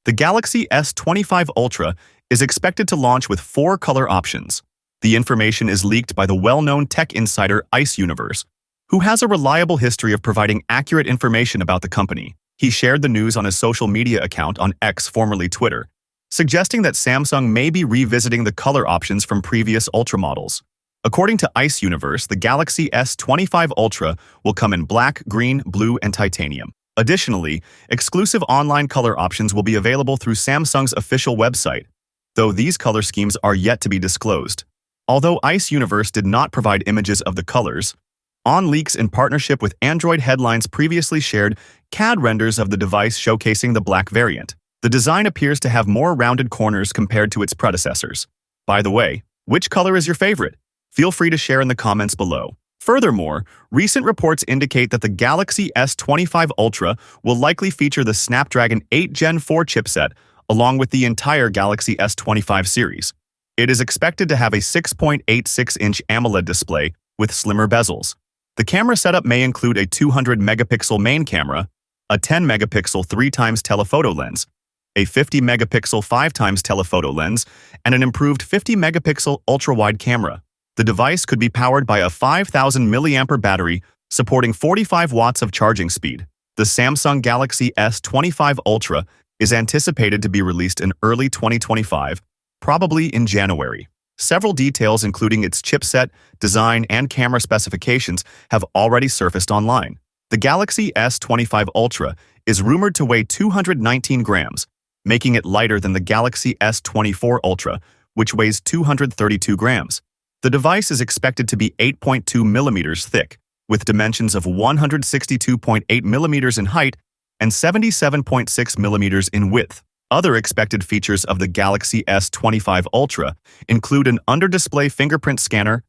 The Galaxy S25 Ultra is expected to launch with 4 color options. The information is leaked by the well-known tech insider Ice Universe, who has a reliable history of providing accurate information about the company. He shared the news on his social media account on X, formerly Twitter, suggesting that Samsung may be revisiting the color options from previous Ultra models. According to Ice Universe, the Galaxy S25 Ultra will come in black, green, blue, and titanium. Additionally, exclusive online color options will be available through Samsung's official website, though these color schemes are yet to be disclosed. Although Ice Universe did not provide images of the colors, On Leaks in partnership with Android Headlines previously shared CAD renders of the device showcasing the black variant. The design appears to have more rounded corners compared to its predecessors. By the way, which color is your favorite? Feel free to share in the comments below. Furthermore, recent reports indicate that the Galaxy S25 Ultra will likely feature the Snapdragon 8 Gen 4 chipset along with the entire Galaxy S25 series. It is expected to have a 6.86-inch AMOLED display with slimmer bezels. The camera setup may include a 200-megapixel main camera, a 10-megapixel 3x telephoto lens, a 50-megapixel 5x telephoto lens, and an improved 50-megapixel ultra-wide camera. The device could be powered by a 5,000 mAh battery supporting 45 watts of charging speed. The Samsung Galaxy S25 Ultra is anticipated to be released in early 2025, probably in January. Several details including its chipset, design, and camera specifications have already surfaced online. The Galaxy S25 Ultra is rumored to weigh 219 grams, making it lighter than the Galaxy S24 Ultra, which weighs 232 grams. The device is expected to be 8.2 millimeters thick, with dimensions of 162.8 millimeters in height and 77.6 millimeters in width. Other expected features of the Galaxy S25 Ultra include an under-display fingerprint scanner,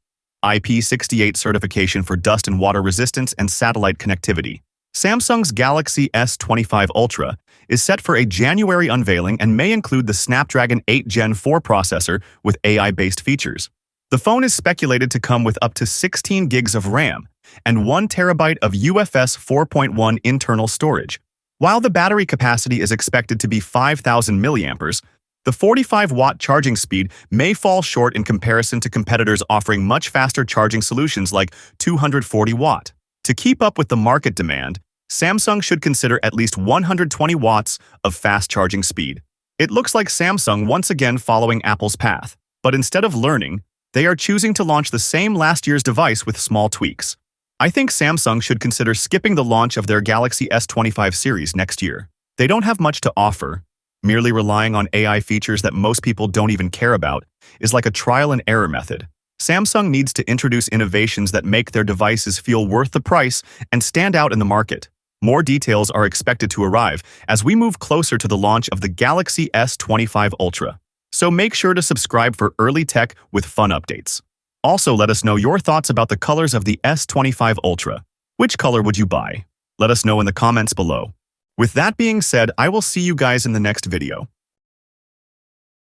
IP68 certification for dust and water resistance, and satellite connectivity. Samsung's Galaxy S25 Ultra is set for a January unveiling and may include the Snapdragon 8 Gen 4 processor with AI-based features. The phone is speculated to come with up to 16 gigs of RAM and 1 terabyte of UFS 4.1 internal storage. While the battery capacity is expected to be 5,000 milliamperes, the 45-watt charging speed may fall short in comparison to competitors offering much faster charging solutions like 240 watt. To keep up with the market demand, Samsung should consider at least 120 watts of fast charging speed. It looks like Samsung once again following Apple's path, but instead of learning, they are choosing to launch the same last year's device with small tweaks. I think Samsung should consider skipping the launch of their Galaxy S25 series next year. They don't have much to offer. Merely relying on AI features that most people don't even care about is like a trial and error method. Samsung needs to introduce innovations that make their devices feel worth the price and stand out in the market. More details are expected to arrive as we move closer to the launch of the Galaxy S25 Ultra. So make sure to subscribe for early tech with fun updates. Also, let us know your thoughts about the colors of the S25 Ultra. Which color would you buy? Let us know in the comments below. With that being said, I will see you guys in the next video.